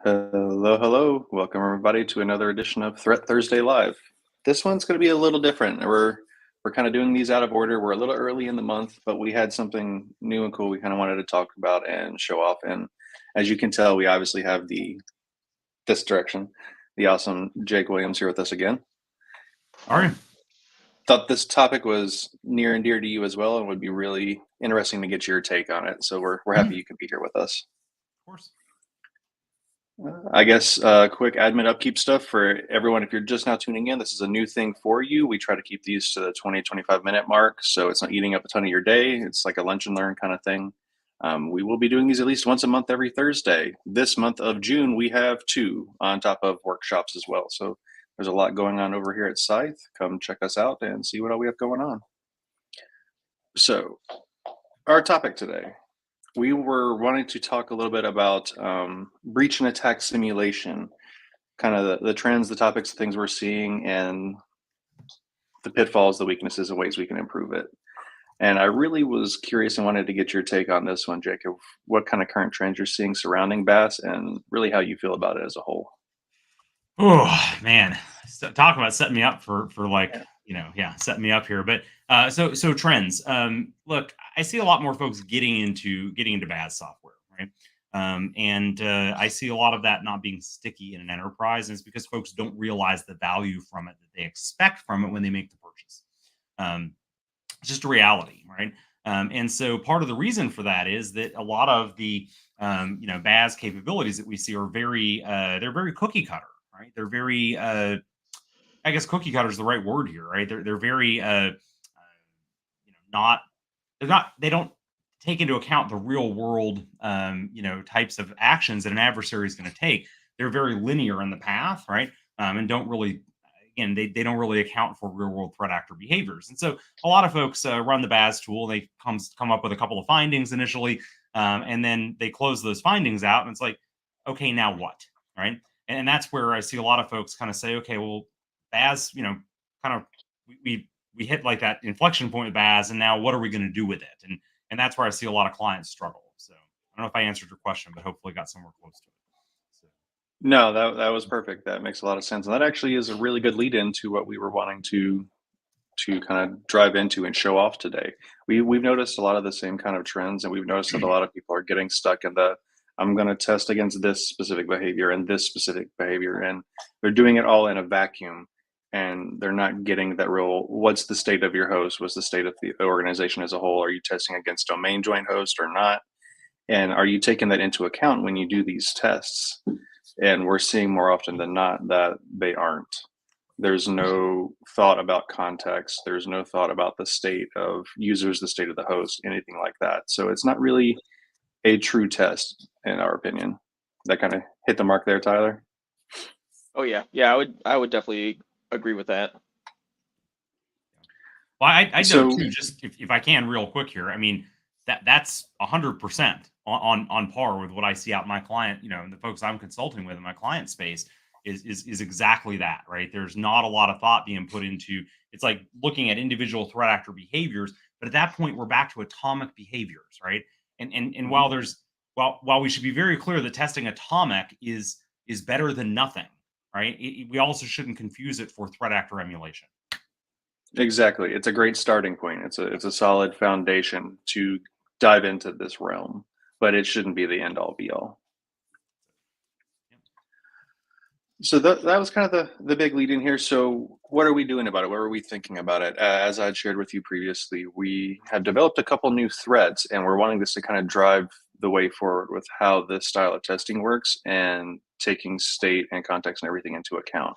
Hello, hello. Welcome everybody to another edition of Threat Thursday Live. This one's going to be a little different. We're kind of doing these out of order. We're a little early in the month, but we had something new and cool we kind of wanted to talk about and show off. And as you can tell, we obviously have this direction, the awesome Jake Williams here with us again. All right. Thought this topic was near and dear to you as well, and would be really interesting to get your take on it. So we're happy you could be here with us. Of course. I guess quick admin upkeep stuff for everyone. If you're just now tuning in, this is a new thing for you. We try to keep these to the 25-minute mark, so it's not eating up a ton of your day. It's like a lunch and learn kind of thing. We will be doing these at least once a month every Thursday. This month of June, we have 2 on top of workshops as well. So there's a lot going on over here at Scythe. Come check us out and see what all we have going on. So our topic today. We were wanting to talk a little bit about breach and attack simulation, kind of the trends, the topics, the things we're seeing, and the pitfalls, the weaknesses, and ways we can improve it. And I really was curious and wanted to get your take on this one, Jacob. What kind of current trends you're seeing surrounding BAS, and really how you feel about it as a whole. Oh man, talk about setting me up for setting me up here. But so trends. Look, I see a lot more folks getting into BAS software, right? And I see a lot of that not being sticky in an enterprise, and it's because folks don't realize the value from it that they expect from it when they make the purchase. It's just a reality, right? And so part of the reason for that is that a lot of the BAS capabilities that we see are they're very cookie cutter, right? They're very I guess cookie cutter is the right word here, right? They're very not they don't take into account the real world types of actions that an adversary is going to take. They're very linear in the path, right? And don't really they don't really account for real world threat actor behaviors. And so a lot of folks run the BAS tool. They come up with a couple of findings initially, and then they close those findings out, and it's like, okay, now what, right? And that's where I see a lot of folks kind of say, okay, well, BAS, kind of we hit like that inflection point with BAS, and now what are we going to do with it? And that's where I see a lot of clients struggle. So I don't know if I answered your question, but hopefully got somewhere close to it. So. No, that was perfect. That makes a lot of sense, and that actually is a really good lead into what we were wanting to kind of drive into and show off today. We've noticed a lot of the same kind of trends, and we've noticed that a lot of people are getting stuck in the I'm going to test against this specific behavior and this specific behavior, and they're doing it all in a vacuum, and they're not getting that real what's the state of your host, what's the state of the organization as a whole, are you testing against domain joint host or not, and are you taking that into account when you do these tests? And we're seeing more often than not that they aren't. There's no thought about context. There's no thought about the state of users, the state of the host, anything like that. So it's not really a true test, in our opinion. That kind of hit the mark there, Tyler. Oh yeah, I would definitely agree with that. Well, I know too. Just if I can, real quick here. I mean, that's 100% on par with what I see out in my client, and the folks I'm consulting with in my client space is exactly that, right? There's not a lot of thought being put into, it's like looking at individual threat actor behaviors, but at that point we're back to atomic behaviors, right? And while we should be very clear that testing atomic is better than nothing, right? We also shouldn't confuse it for threat actor emulation. Exactly. It's a great starting point. It's a solid foundation to dive into this realm, but it shouldn't be the end all be all. So that was kind of the big lead in here. So what are we doing about it? What are we thinking about it? As I'd shared with you previously, we have developed a couple new threads, and we're wanting this to kind of drive the way forward with how this style of testing works and taking state and context and everything into account.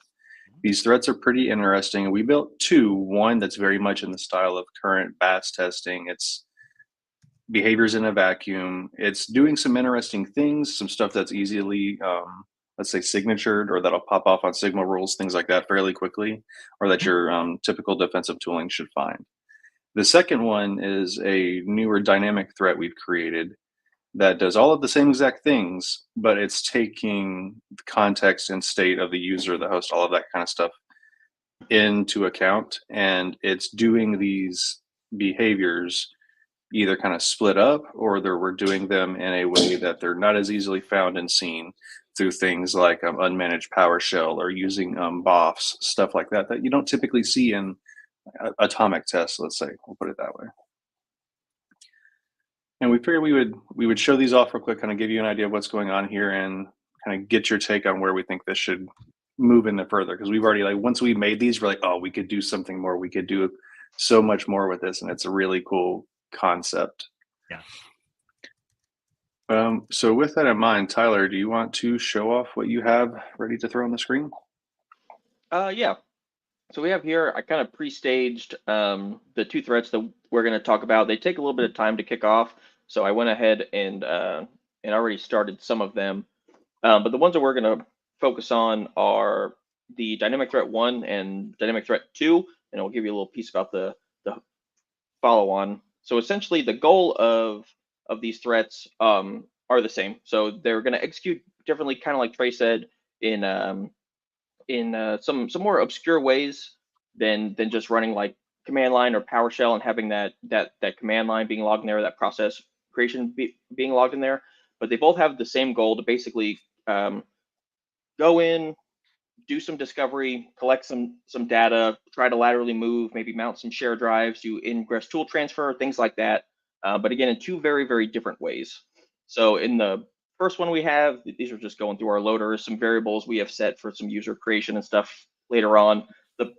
These threads are pretty interesting. We built 2, one that's very much in the style of current BAS testing. It's behaviors in a vacuum. It's doing some interesting things, some stuff that's easily let's say signatured, or that'll pop off on signal rules, things like that fairly quickly, or that your typical defensive tooling should find. The second one is a newer dynamic threat we've created that does all of the same exact things, but it's taking the context and state of the user, the host, all of that kind of stuff into account. And it's doing these behaviors either kind of split up, or we're doing them in a way that they're not as easily found and seen through things like unmanaged PowerShell or using BOFs, stuff like that, that you don't typically see in atomic tests, let's say. We'll put it that way. And we figured we would show these off real quick, kind of give you an idea of what's going on here and kind of get your take on where we think this should move in the further. Because we've already, like, once we made these, we're like, oh, we could do something more. We could do so much more with this, and it's a really cool concept. Yeah. So with that in mind, Tyler, do you want to show off what you have ready to throw on the screen? Yeah. So we have here, I kind of pre-staged the 2 threats that we're going to talk about. They take a little bit of time to kick off, so I went ahead and already started some of them. But the ones that we're going to focus on are the dynamic threat 1 and dynamic threat 2, and I'll give you a little piece about the follow-on. So essentially, the goal of these threats are the same. So they're going to execute differently, kind of like Trey said, in some more obscure ways than just running like command line or PowerShell and having that command line being logged in there, that process creation being logged in there. But they both have the same goal to basically go in, do some discovery, collect some data, try to laterally move, maybe mount some share drives, do ingress tool transfer, things like that. But again, in 2 very, very different ways. So in the first one we have, these are just going through our loaders, some variables we have set for some user creation and stuff later on. The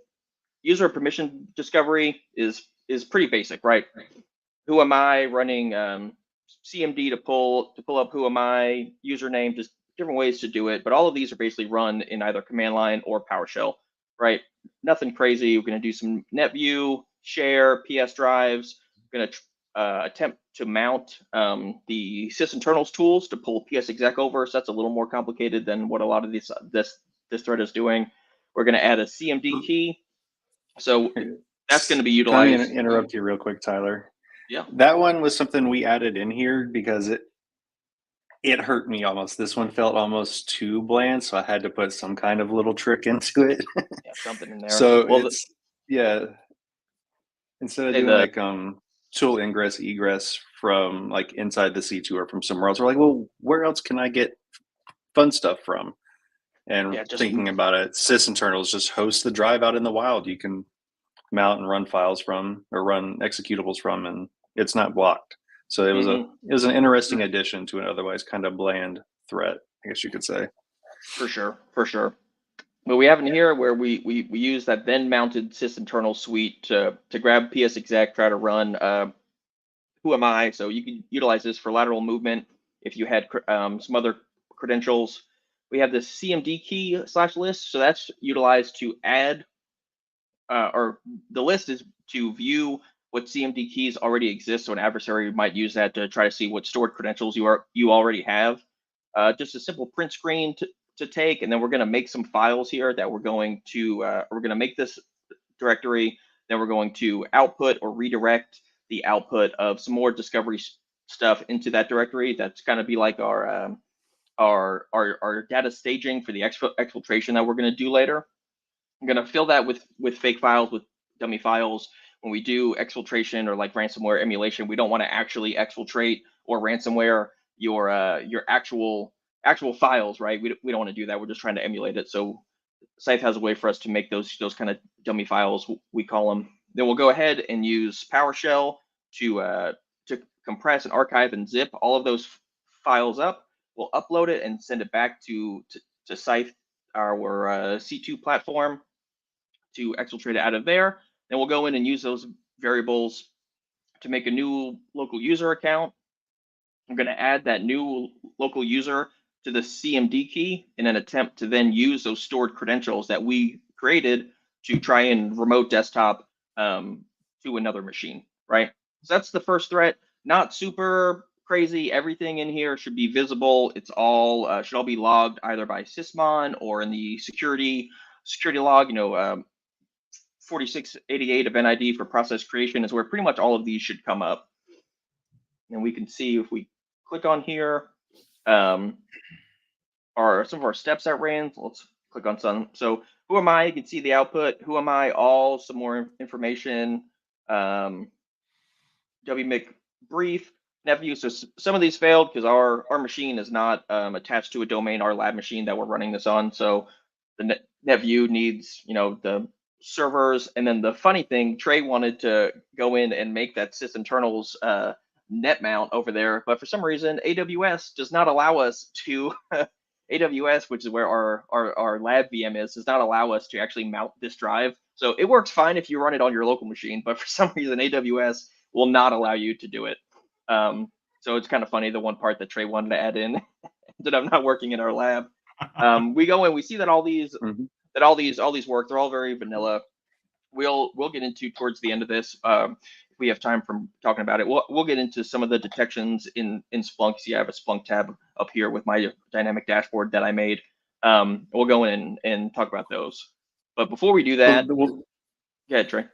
user permission discovery is pretty basic, right? Who am I running CMD to pull up who am I, username, just different ways to do it. But all of these are basically run in either command line or PowerShell, right? Nothing crazy. We're going to do some NetView, share, PS drives. We're going to attempt to mount the sysinternals tools to pull PSExec over. So that's a little more complicated than what a lot of this thread is doing. We're going to add a CMD key. So that's going to be utilized. Can I interrupt you real quick, Tyler? Yeah. That one was something we added in here because it hurt me almost. This one felt almost too bland, so I had to put some kind of little trick into it. Yeah, something in there. So well, instead of doing like tool ingress egress from like inside the C2 or from somewhere else, we're like, well, where else can I get fun stuff from? And thinking about it, sysinternals just host the drive out in the wild. You can mount and run files from or run executables from, and it's not blocked. So it was an interesting addition to an otherwise kind of bland threat, I guess you could say. For sure. But we have in here where we use that then mounted sysinternal suite to grab PSExec, try to run who am I. So you can utilize this for lateral movement if you had some other credentials. We have the CMD key /list. So that's utilized to add or the list is to view what CMD keys already exist. So an adversary might use that to try to see what stored credentials you already have. Just a simple print screen to take, and then we're going to make some files here that we're going to make this directory. Then we're going to output or redirect the output of some more discovery stuff into that directory. That's going to be like our data staging for the exfiltration that we're going to do later. I'm going to fill that with fake files, with dummy files. When we do exfiltration or like ransomware emulation, we don't want to actually exfiltrate or ransomware your actual files, right? We don't want to do that. We're just trying to emulate it. So Scythe has a way for us to make those kind of dummy files, we call them. Then we'll go ahead and use PowerShell to compress and archive and zip all of those files up. We'll upload it and send it back to Scythe, our C2 platform, to exfiltrate it out of there. Then we'll go in and use those variables to make a new local user account. I'm going to add that new local user to the CMD key in an attempt to then use those stored credentials that we created to try and remote desktop to another machine, right? So that's the first threat. Not super crazy. Everything in here should be visible. It's all should all be logged either by sysmon or in the security log. 4688 of NID for process creation is where pretty much all of these should come up. And we can see if we click on here, some of our steps that ran. Let's click on some. So who am I? You can see the output. Who am I? All some more information. WMIC brief. NetView. So some of these failed because our machine is not attached to a domain, our lab machine that we're running this on. So the NetView needs, the servers. And then the funny thing, Trey wanted to go in and make that sysinternals net mount over there, but for some reason AWS does not allow us to AWS, which is where our lab VM is, does not allow us to actually mount this drive. So it works fine if you run it on your local machine, but for some reason AWS will not allow you to do it. So it's kind of funny, the one part that Trey wanted to add in ended up not working in our lab. We go in, we see that all these work. They're all very vanilla. We'll get into towards the end of this. If we have time from talking about it, we'll get into some of the detections in Splunk. See, I have a Splunk tab up here with my dynamic dashboard that I made. We'll go in and talk about those. But before we do that, go ahead, Trey.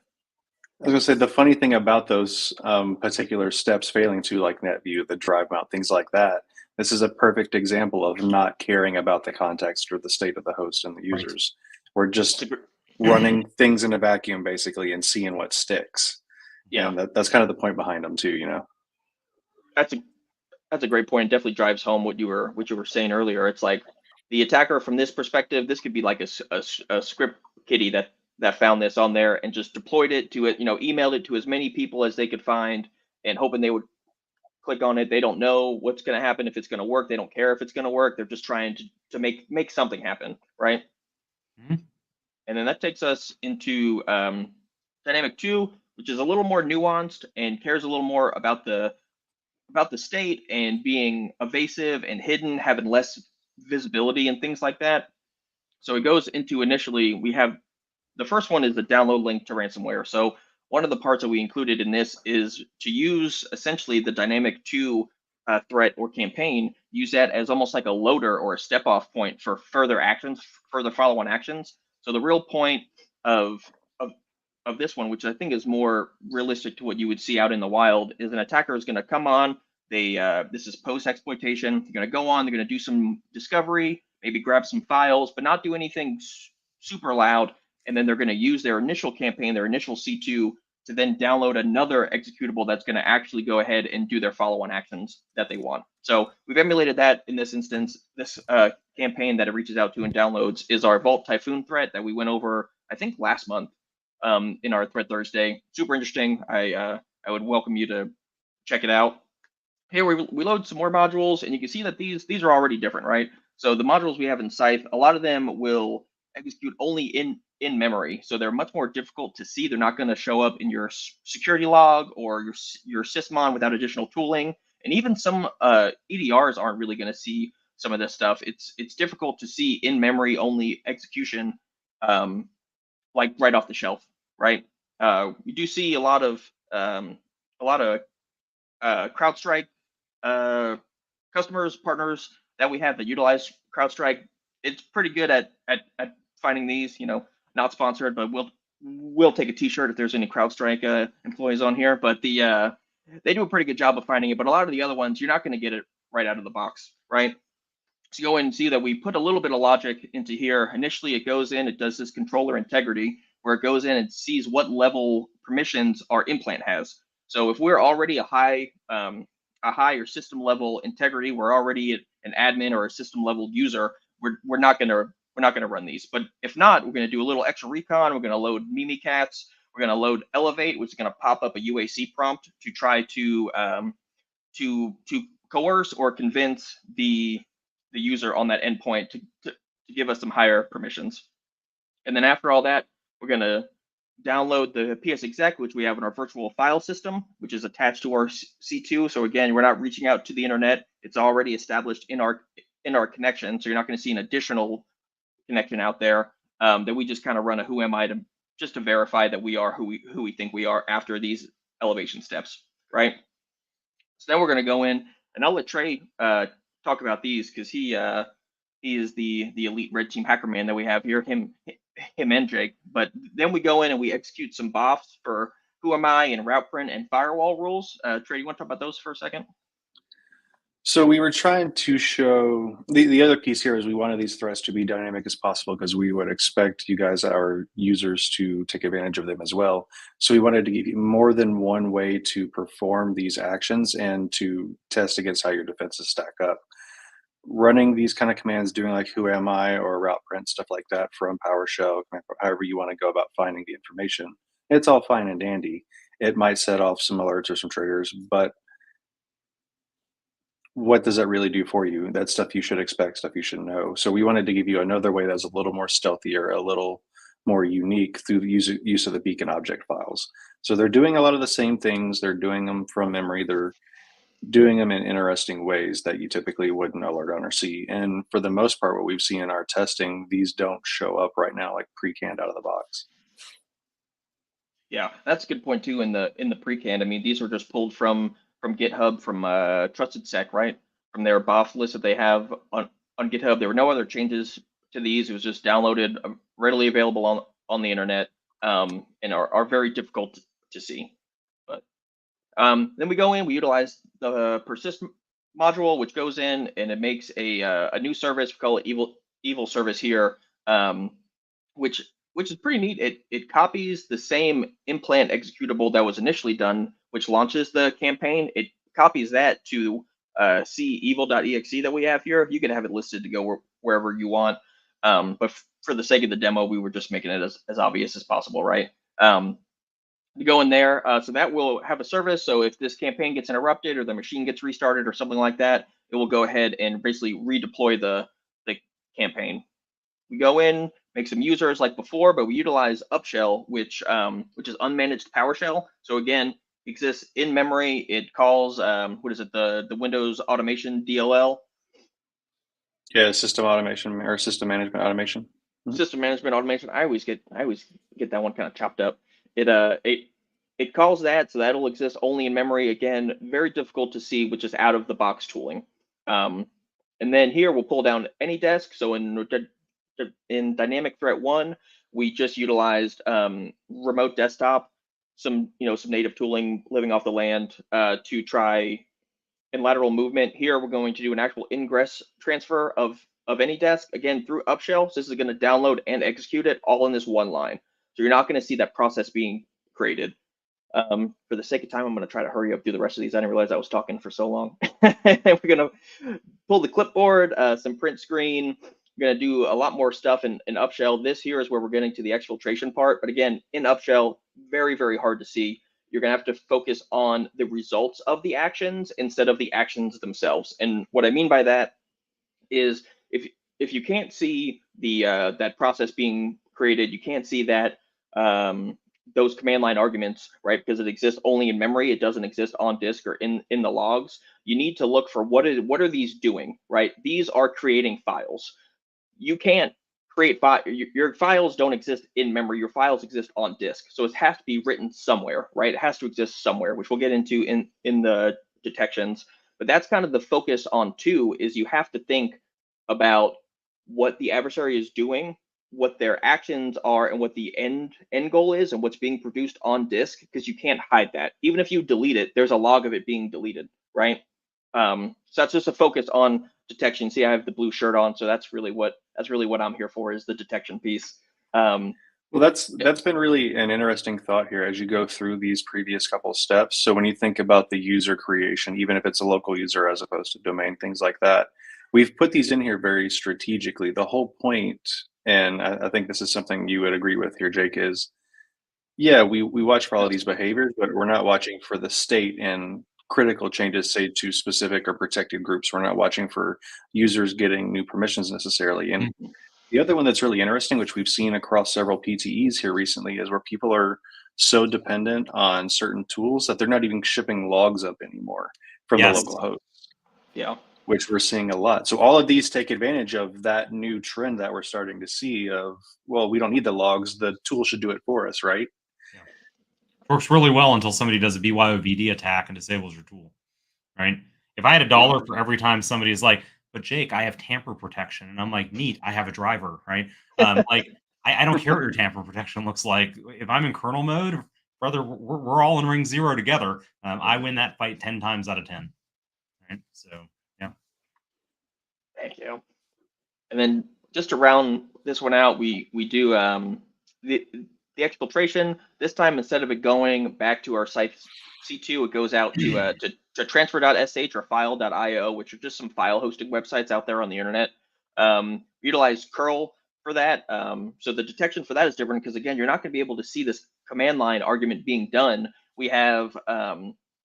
I was going to say, the funny thing about those particular steps failing to, like NetView, the drive mount, things like that, this is a perfect example of not caring about the context or the state of the host and the users. Right. We're just running things in a vacuum, basically, and seeing what sticks. Yeah, and that's kind of the point behind them too. That's a great point. It definitely drives home what you were saying earlier. It's like the attacker from this perspective, this could be like a script kiddie that found this on there and just deployed it to it, emailed it to as many people as they could find and hoping they would click on it. They don't know what's going to happen, if it's going to work. They don't care if it's going to work. They're just trying to make something happen, right? Mm-hmm. And then that takes us into Dynamic 2, which is a little more nuanced and cares a little more about the state and being evasive and hidden, having less visibility and things like that. So it goes into, initially, we have the first one is the download link to ransomware. So one of the parts that we included in this is to use essentially the Dynamic 2 threat or campaign, use that as almost like a loader or a step off point for further actions, further follow-on actions. So the real point of this one, which I think is more realistic to what you would see out in the wild, is an attacker is going to come on. This is post-exploitation. They're going to go on. They're going to do some discovery, maybe grab some files, but not do anything super loud. And then they're going to use their initial campaign, their initial C2, to then download another executable that's going to actually go ahead and do their follow-on actions that they want. So we've emulated that in this instance. This campaign that it reaches out to and downloads is our Vault Typhoon threat that we went over, I think, last month in our Threat Thursday. Super interesting. I would welcome you to check it out. Here we load some more modules, and you can see that these are already different, right? So the modules we have in Scythe, a lot of them will execute only in memory, so they're much more difficult to see. They're not going to show up in your security log or your sysmon without additional tooling, and even some EDRs aren't really going to see some of this stuff. It's difficult to see in memory only execution, like right off the shelf, right? We do see a lot of CrowdStrike customers, partners that we have that utilize CrowdStrike. It's pretty good at finding these, not sponsored, but we'll take a t-shirt if there's any CrowdStrike employees on here. But they do a pretty good job of finding it. But a lot of the other ones, you're not going to get it right out of the box, right? So you go in and see that we put a little bit of logic into here. Initially, it goes in, it does this controller integrity, where it goes in and sees what level permissions our implant has. So if we're already a high or system level integrity, we're already an admin or a system level user, we're not gonna run these. But if not, we're gonna do a little extra recon. We're gonna load mimicats. We're gonna load elevate, which is gonna pop up a UAC prompt to try to coerce or convince the user on that endpoint to give us some higher permissions. And then after all that, we're gonna download the PS exec, which we have in our virtual file system, which is attached to our C2. So again, we're not reaching out to the internet. It's already established in our connection. So you're not going to see an additional connection out there that we just kind of run a who am I just to verify that we are who we think we are after these elevation steps, right? So then we're going to go in, and I'll let Trey talk about these because he is the elite red team hacker man that we have here, him and Jake. But then we go in and we execute some buffs for who am I and route print and firewall rules. Trey, you want to talk about those for a second? So we were trying to show the other piece here is we wanted these threats to be dynamic as possible because we would expect you guys, our users, to take advantage of them as well. So we wanted to give you more than one way to perform these actions and to test against how your defenses stack up. Running these kind of commands, doing like who am I or route print, stuff like that from PowerShell, however you want to go about finding the information, it's all fine and dandy. It might set off some alerts or some triggers, but what does that really do for you? That's stuff you should expect, stuff you should know. So we wanted to give you another way that's a little more stealthier, a little more unique through the use of the beacon object files. So they're doing a lot of the same things. They're doing them from memory. They're doing them in interesting ways that you typically wouldn't alert on or see. And for the most part, what we've seen in our testing, these don't show up right now like pre-canned out of the box. Yeah, that's a good point too. In the pre-canned, I mean, these were just pulled from GitHub from Trusted Sec, right? From their BOF list that they have on GitHub. There were no other changes to these. It was just downloaded, readily available on the internet, and are very difficult to see. But then we go in, we utilize the persist module, which goes in and it makes a new service. We call it evil service here, which is pretty neat. It copies the same implant executable that was initially done, which launches the campaign. It copies that to see evil.exe that we have here. You can have it listed to go wherever you want. But for the sake of the demo, we were just making it as obvious as possible, right? You go in there, so that will have a service. So if this campaign gets interrupted or the machine gets restarted or something like that, it will go ahead and basically redeploy the campaign. We go in, make some users like before, but we utilize Upshell, which is unmanaged PowerShell. So again, exists in memory. It calls what is it, the Windows automation DLL? Yeah, system automation or system management automation. System management automation. I always get that one kind of chopped up. It calls that, so that'll exist only in memory. Again, very difficult to see, which is out of the box tooling. And then here we'll pull down AnyDesk. So in Dynamic Threat 1, we just utilized remote desktop, some native tooling living off the land to try in lateral movement. Here we're going to do an actual ingress transfer of AnyDesk, again through Upshell. So this is going to download and execute it all in this one line. So you're not going to see that process being created. For the sake of time, I'm going to try to hurry up through the rest of these. I didn't realize I was talking for so long. We're going to pull the clipboard, some print screen. We're going to do a lot more stuff in Upshell. This here is where we're getting to the exfiltration part. But again, in Upshell, very, very hard to see. You're going to have to focus on the results of the actions instead of the actions themselves. And what I mean by that is if you can't see the that process being created, you can't see that those command line arguments, right? Because it exists only in memory. It doesn't exist on disk or in the logs. You need to look for what are these doing, right? These are creating files. You can't create your files don't exist in memory. Your files exist on disk. So it has to be written somewhere, right? It has to exist somewhere, which we'll get into in the detections. But that's kind of the focus on two, is you have to think about what the adversary is doing, what their actions are, and what the end goal is, and what's being produced on disk, because you can't hide that. Even if you delete it, there's a log of it being deleted, right? So that's just a focus on detection. See, I have the blue shirt on, so that's really what I'm here for, is the detection piece. Well, that's been really an interesting thought here as you go through these previous couple of steps. So when you think about the user creation, even if it's a local user as opposed to domain, things like that, we've put these in here very strategically. The whole point, and I think this is something you would agree with here, Jake, is yeah, we watch for all of these behaviors, but we're not watching for the state and critical changes, say, to specific or protected groups. We're not watching for users getting new permissions necessarily. And the other one that's really interesting, which we've seen across several PTEs here recently, is where people are so dependent on certain tools that they're not even shipping logs up anymore from the local host. Yeah. Which we're seeing a lot. So all of these take advantage of that new trend that we're starting to see of, well, we don't need the logs. The tool should do it for us, right? Yeah. Works really well until somebody does a BYOVD attack and disables your tool, right? If I had $1 for every time somebody is like, but Jake, I have tamper protection. And I'm like, neat, I have a driver, right? Like, I don't care what your tamper protection looks like. If I'm in kernel mode, brother, we're all in ring 0 together. I win that fight 10 times out of 10. Right? So Thank you. And then just to round this one out, we do the exfiltration. This time, instead of it going back to our site C2, it goes out to transfer.sh or file.io, which are just some file hosting websites out there on the internet. Utilize curl for that. So the detection for that is different because, again, you're not going to be able to see this command line argument being done. We have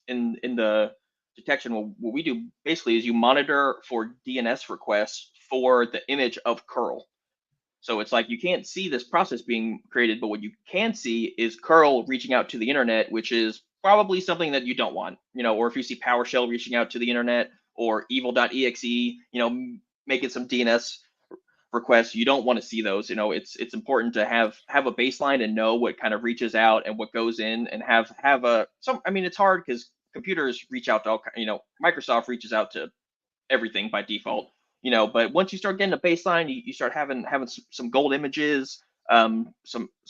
in the detection, what we do basically is you monitor for DNS requests for the image of curl. So it's like you can't see this process being created, but what you can see is curl reaching out to the internet, which is probably something that you don't want, or if you see PowerShell reaching out to the internet or evil.exe, making some DNS requests, you don't want to see those. It's important to have a baseline and know what kind of reaches out and what goes in, and have it's hard because computers reach out to all, Microsoft reaches out to everything by default, but once you start getting a baseline, you start having some gold images, some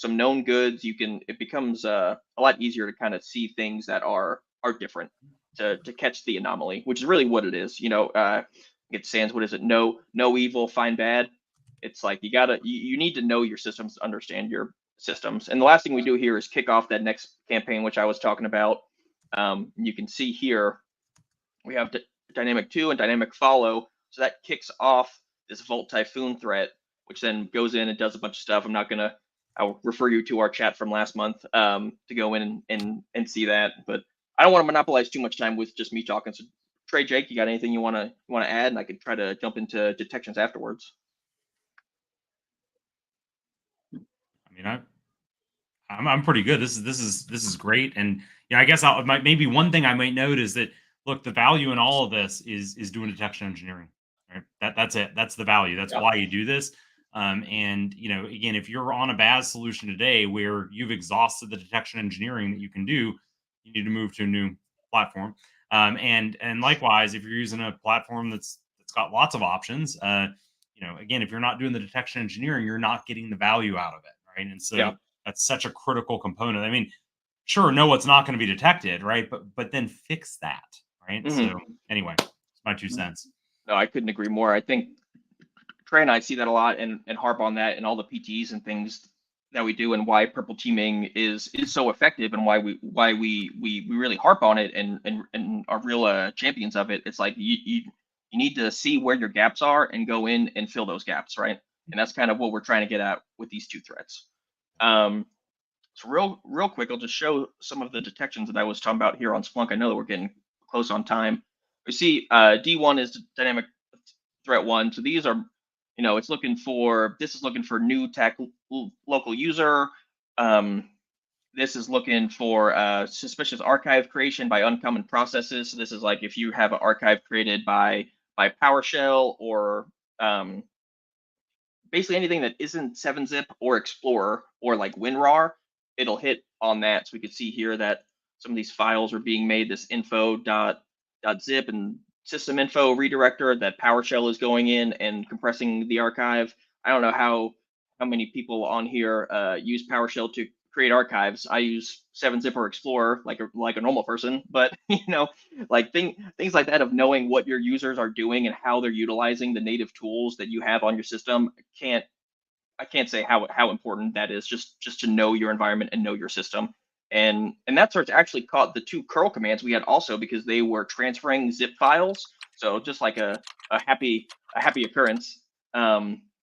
known goods, it becomes a lot easier to kind of see things that are different, to catch the anomaly, which is really what it is. It stands, what is it? No evil, find bad. It's like you need to know your systems, understand your systems. And the last thing we do here is kick off that next campaign, which I was talking about. You can see here we have dynamic 2 and dynamic follow. So that kicks off this Volt Typhoon threat, which then goes in and does a bunch of stuff. I'll refer you to our chat from last month to go in and see that. But I don't want to monopolize too much time with just me talking. So Trey, Jake, you got anything you want to add? And I could try to jump into detections afterwards. I'm pretty good. This is great. And I guess maybe one thing I might note is that, look, the value in all of this is doing detection engineering. Right? That's it. That's the value. That's why you do this. And again, if you're on a BAS solution today where you've exhausted the detection engineering that you can do, you need to move to a new platform. And likewise, if you're using a platform that's got lots of options, again, if you're not doing the detection engineering, you're not getting the value out of it. Right. And so that's such a critical component. Sure, know what's not going to be detected, right? But then fix that, right? Mm-hmm. So anyway, it's my 2 cents. No, I couldn't agree more. I think Trey and I see that a lot and harp on that in all the PTs and things that we do, and why purple teaming is so effective, and why we really harp on it and are real champions of it. It's like you need to see where your gaps are and go in and fill those gaps, right? And that's kind of what we're trying to get at with these 2 threats. So real quick, I'll just show some of the detections that I was talking about here on Splunk. I know that we're getting close on time. We see D1 is dynamic threat 1. So these are, this is looking for new tech local user. This is looking for suspicious archive creation by uncommon processes. So this is like if you have an archive created by PowerShell or basically anything that isn't 7-zip or Explorer or like WinRAR, it'll hit on that. So we could see here that some of these files are being made, this info.zip and system info redirector, that PowerShell is going in and compressing the archive. I don't know how many people on here use PowerShell to create archives. I use 7-zip or Explorer like a normal person, but like things like that, of knowing what your users are doing and how they're utilizing the native tools that you have on your system. I can't say how important that is, just to know your environment and know your system. And that search actually caught the 2 curl commands we had also, because they were transferring zip files. So just like a happy occurrence.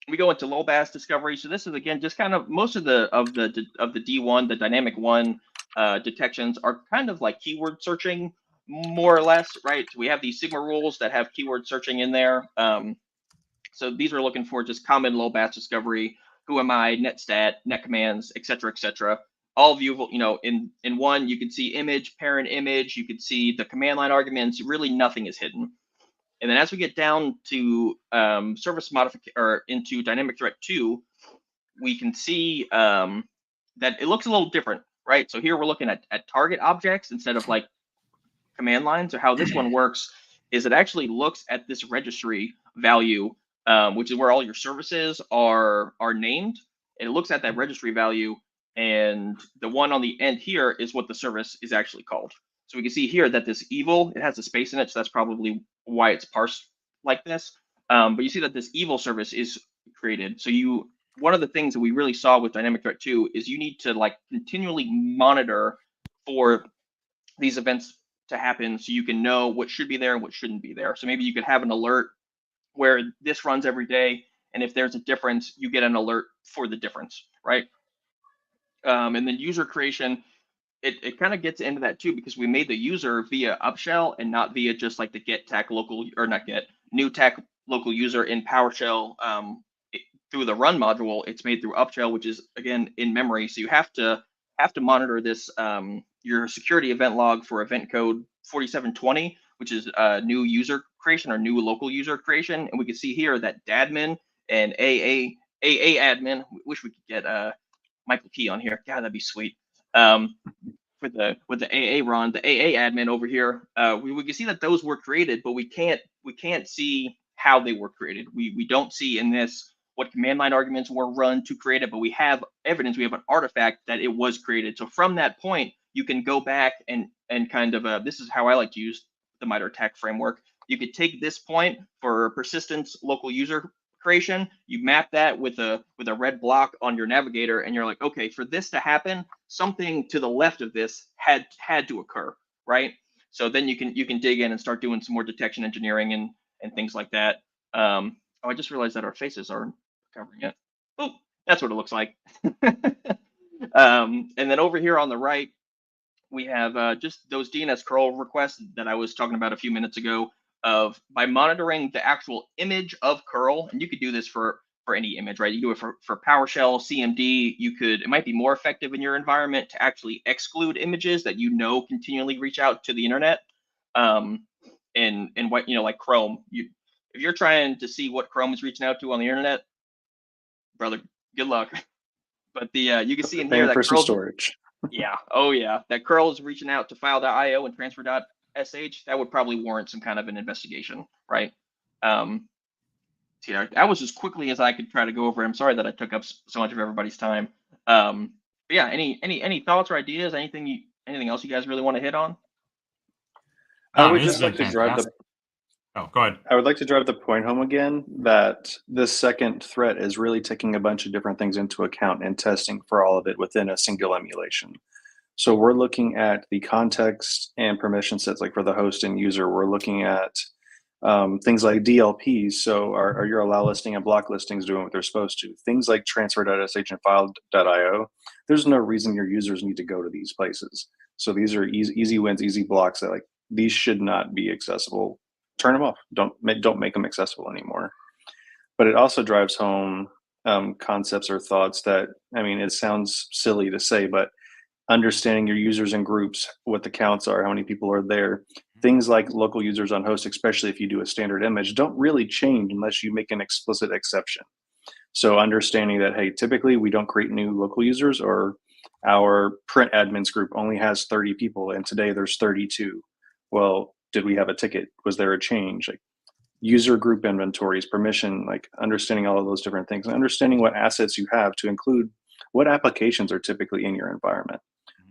We go into low BAS discovery. So this is, again, just kind of most of the D1, the dynamic 1 detections are kind of like keyword searching, more or less, right? So we have these Sigma rules that have keyword searching in there. So these are looking for just common low BAS discovery. Who am I? Netstat, net commands, etc., etc. All viewable, in one, you can see image, parent image. You can see the command line arguments. Really, nothing is hidden. And then as we get down to service modification, or into dynamic threat 2, we can see that it looks a little different, right? So here we're looking at target objects instead of like command lines. So how this one works is it actually looks at this registry value, which is where all your services are named. And it looks at that registry value, and the one on the end here is what the service is actually called. So we can see here that this evil, it has a space in it, so that's probably why it's parsed like this. But you see that this evil service is created. So one of the things that we really saw with Dynamic Threat 2 is you need to like continually monitor for these events to happen so you can know what should be there and what shouldn't be there. So maybe you could have an alert where this runs every day, and if there's a difference, you get an alert for the difference, right? And then user creation, it kind of gets into that too, because we made the user via upshell and not via just like the get tag local, or not get, new tag local user in PowerShell. Through the run module, it's made through upshell, which is again in memory. So you have to monitor this, your security event log for event code 4720, which is new user creation or new local user creation. And we can see here that dadmin and AA admin. Wish we could get Michael Key on here. God, that'd be sweet. With the AA run, the AA admin over here, we can see that those were created, but we can't see how they were created. We don't see in this what command line arguments were run to create it, but we have evidence, we have an artifact that it was created. So from that point, you can go back and kind of, this is how I like to use the MITRE ATT&CK framework. You could take this point for persistence local user creation, you map that with a red block on your navigator, and you're like, okay, for this to happen, something to the left of this had to occur, right? So then you can dig in and start doing some more detection engineering and things like that. Oh, I just realized that our faces aren't covering it. Oh, that's what it looks like. And then over here on the right, we have just those DNS curl requests that I was talking about a few minutes ago. Of by monitoring the actual image of curl, and you could do this for any image, right? You do it for PowerShell, CMD. It might be more effective in your environment to actually exclude images that continually reach out to the internet. And what like Chrome, if you're trying to see what Chrome is reaching out to on the internet, brother, good luck. But you can see in here that curl storage. Yeah. Oh yeah. That curl is reaching out to file.io and transfer.sh. That would probably warrant some kind of an investigation, right? Yeah, that was as quickly as I could try to go over. I'm sorry that I took up so much of everybody's time. But yeah, any thoughts or ideas? Anything else you guys really want to hit on? I would just like to drive the. Oh, go ahead. I would like to drive the point home again that this second threat is really taking a bunch of different things into account and testing for all of it within a single emulation. So we're looking at the context and permission sets, like for the host and user. We're looking at things like DLPs. So are your allow listing and block listings doing what they're supposed to? Things like transfer.sh and file.io. There's no reason your users need to go to these places. So these are easy wins, easy blocks that like these should not be accessible. Turn them off. Don't make them accessible anymore. But it also drives home concepts or thoughts that, I mean, it sounds silly to say, but understanding your users and groups, what the counts are, how many people are there, things like local users on host, especially if you do a standard image, don't really change unless you make an explicit exception. So understanding that, hey, typically we don't create new local users, or our print admins group only has 30 people and today there's 32. Well, did we have a ticket? Was there a change? Like user group inventories, permission, like understanding all of those different things and understanding what assets you have to include what applications are typically in your environment.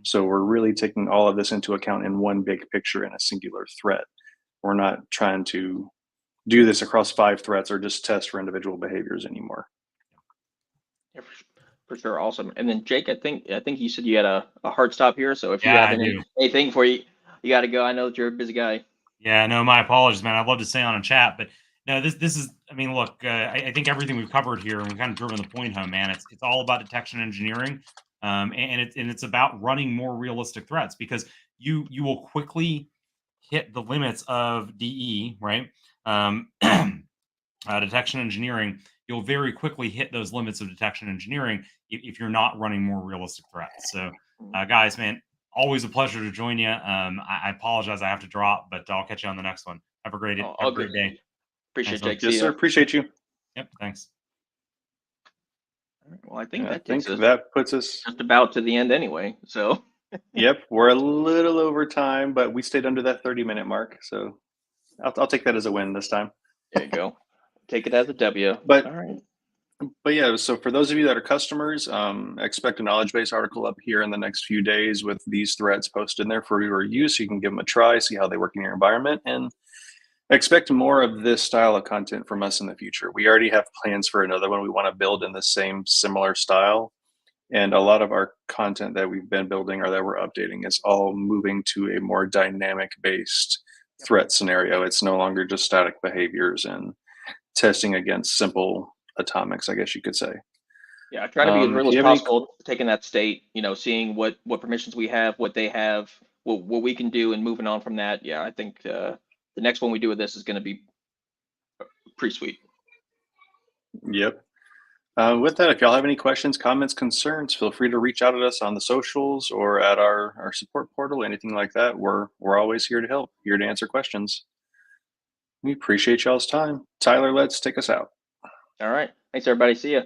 So we're really taking all of this into account in one big picture in a singular threat. We're not trying to do this across 5 threats or just test for individual behaviors anymore. Yeah, for sure. Awesome. And then Jake, I think you said you had a hard stop here. So if you Yeah, have anything for you got to go. I know that you're a busy guy. Yeah, no, my apologies, man. I'd love to say on a chat, but no, this is. I mean, look, I think everything we've covered here, and we've kind of driven the point home, man. It's all about detection engineering, and it's about running more realistic threats, because you will quickly hit the limits of DE, right? Detection engineering. You'll very quickly hit those limits of detection engineering if you're not running more realistic threats. So, guys, man, always a pleasure to join you. I apologize, I have to drop, but I'll catch you on the next one. Have a great day. Appreciate Thanks, Jake. Yes, sir. Appreciate you. Yep. Thanks. All right, well, I think that puts us just about to the end anyway. So. Yep, we're a little over time, but we stayed under that 30-minute mark. So I'll take that as a win this time. There you go. Take it as a W. But all right. But yeah, so for those of you that are customers, expect a knowledge base article up here in the next few days with these threads posted in there for your use. You can give them a try, see how they work in your environment. And Expect more of this style of content from us in the future. We already have plans for another one we want to build in the same similar style. And a lot of our content that we've been building or that we're updating is all moving to a more dynamic based threat scenario. It's no longer just static behaviors and testing against simple atomics, I guess you could say. Yeah, try to be as real If as you have any, possible, taking that state, seeing what permissions we have, what they have, what we can do, and moving on from that. Yeah, I think the next one we do with this is going to be pretty sweet. yep. With that, if y'all have any questions, comments, concerns, feel free to reach out at us on the socials or at our support portal, anything like that. We're always here to help, here to answer questions. We appreciate y'all's time. Tyler, let's take us out. All right, thanks everybody. See ya.